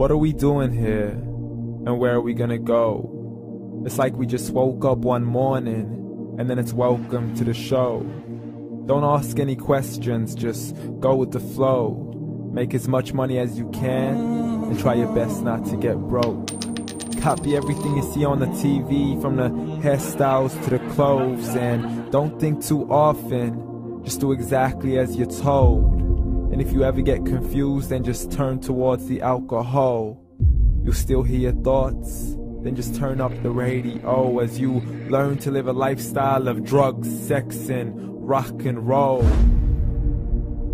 What are we doing here? And where are we gonna go? It's like we just woke up one morning and then it's welcome to the show. Don't ask any questions, just go with the flow. Make as much money as you can and try your best not to get broke. Copy everything you see on the TV, from the hairstyles to the clothes, and don't think too often, just do exactly as you're told. And if you ever get confused, then just turn towards the alcohol. You'll still hear your thoughts, then just turn up the radio as you learn to live a lifestyle of drugs, sex, and rock and roll.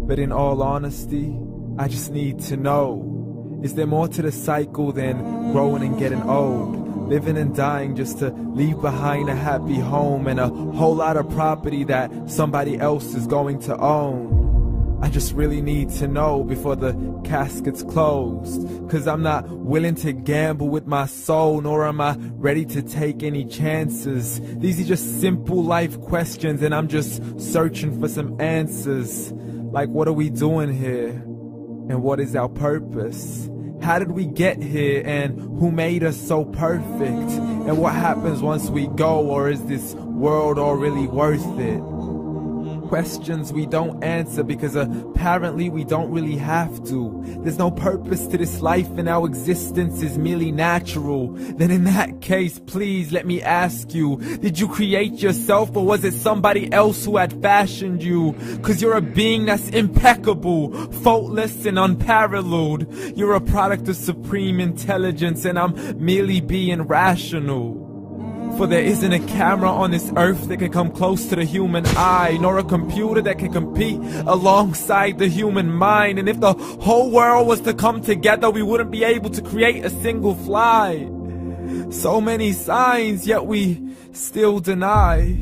But in all honesty, I just need to know, is there more to the cycle than growing and getting old? Living and dying just to leave behind a happy home and a whole lot of property that somebody else is going to own. I just really need to know before the casket's closed, 'cause I'm not willing to gamble with my soul, nor am I ready to take any chances. These are just simple life questions and I'm just searching for some answers. Like, what are we doing here? And what is our purpose? How did we get here, and who made us so perfect? And what happens once we go, or is this world all really worth it? Questions we don't answer because apparently we don't really have to. There's no purpose to this life and our existence is merely natural. Then in that case, please let me ask you, did you create yourself, or was it somebody else who had fashioned you? 'Cause you're a being that's impeccable, faultless and unparalleled. You're a product of supreme intelligence and I'm merely being rational. For there isn't a camera on this earth that can come close to the human eye, nor a computer that can compete alongside the human mind. And if the whole world was to come together, we wouldn't be able to create a single fly. So many signs, yet we still deny.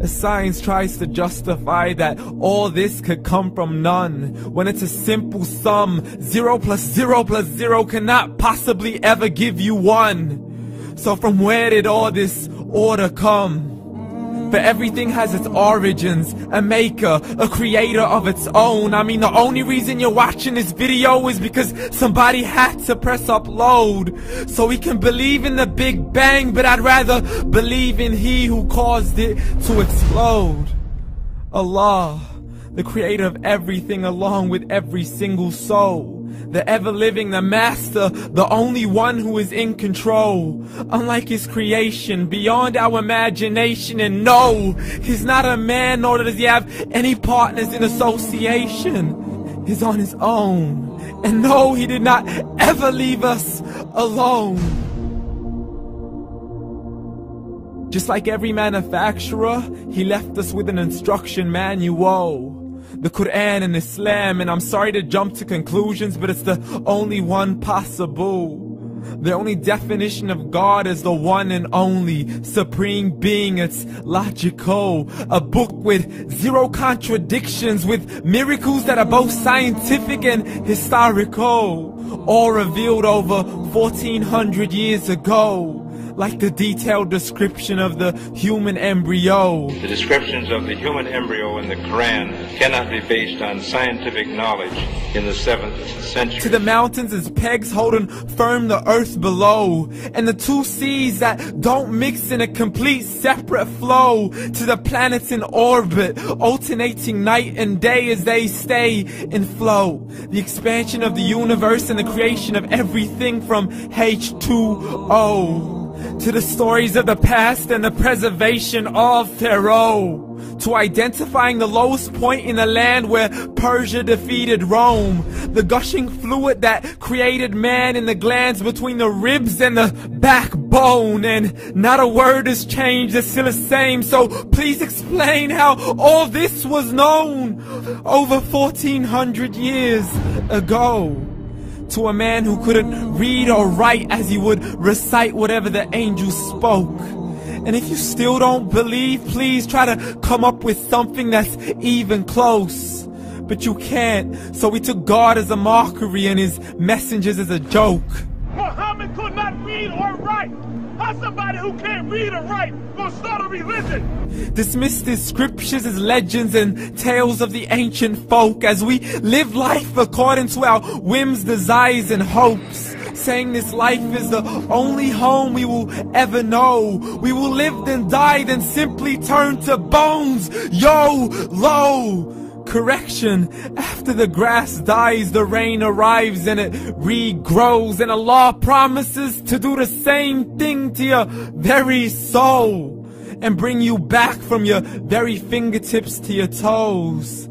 As science tries to justify that all this could come from none, when it's a simple sum. 0 plus 0 plus 0 cannot possibly ever give you 1. So from where did all this order come? For everything has its origins, a maker, a creator of its own. I mean, the only reason you're watching this video is because somebody had to press upload. So we can believe in the Big Bang, but I'd rather believe in He who caused it to explode. Allah, the creator of everything along with every single soul. The ever-living, the master, the only one who is in control. Unlike his creation, beyond our imagination. And no, he's not a man, nor does he have any partners in association. He's on his own. And no, he did not ever leave us alone. Just like every manufacturer, he left us with an instruction manual. The Quran and Islam, and I'm sorry to jump to conclusions, but it's the only one possible. The only definition of God is the one and only supreme being. It's logical, a book with 0 contradictions, with miracles that are both scientific and historical, all revealed over 1400 years ago. Like the detailed description of the human embryo. The descriptions of the human embryo in the Quran cannot be based on scientific knowledge in the 7th century. To the mountains as pegs holding firm the earth below, and the 2 seas that don't mix in a complete separate flow. To the planets in orbit, alternating night and day as they stay in flow. The expansion of the universe and the creation of everything from H2O. To the stories of the past and the preservation of Pharaoh. To identifying the lowest point in the land where Persia defeated Rome. The gushing fluid that created man in the glands between the ribs and the backbone. And not a word has changed, it's still the same. So please explain how all this was known over 1400 years ago. To a man who couldn't read or write as he would recite whatever the angels spoke. And if you still don't believe, please try to come up with something that's even close. But you can't, so we took God as a mockery and his messengers as a joke. Muhammad could not read or write. How's somebody who can't read or write gonna start a religion? Dismissed his scriptures as legends and tales of the ancient folk as we live life according to our whims, desires, and hopes. saying this life is the only home we will ever know. We will live then die, then simply turn to bones. YOLO! Correction, after the grass dies, the rain arrives and it regrows, and Allah promises to do the same thing to your very soul and bring you back from your very fingertips to your toes,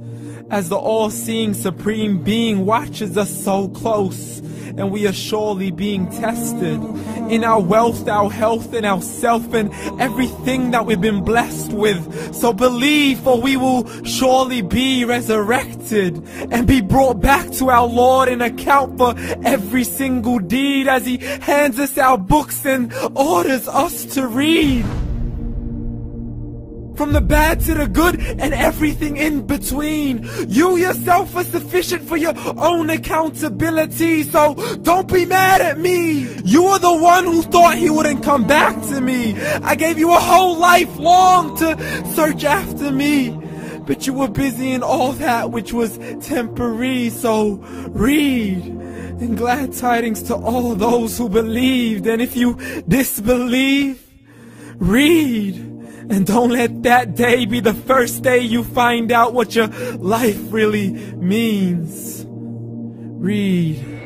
as the all-seeing supreme being watches us so close, and we are surely being tested in our wealth, our health, and our self, and everything that we've been blessed with. So believe, for we will surely be resurrected and be brought back to our Lord and account for every single deed, as He hands us our books and orders us to read. From the bad to the good and everything in between. You yourself are sufficient for your own accountability, so don't be mad at me. You are the one who thought He wouldn't come back to me. I gave you a whole life long to search after me, but you were busy in all that which was temporary. So read, and glad tidings to all those who believed. And if you disbelieve, read. And don't let that day be the first day you find out what your life really means. Read.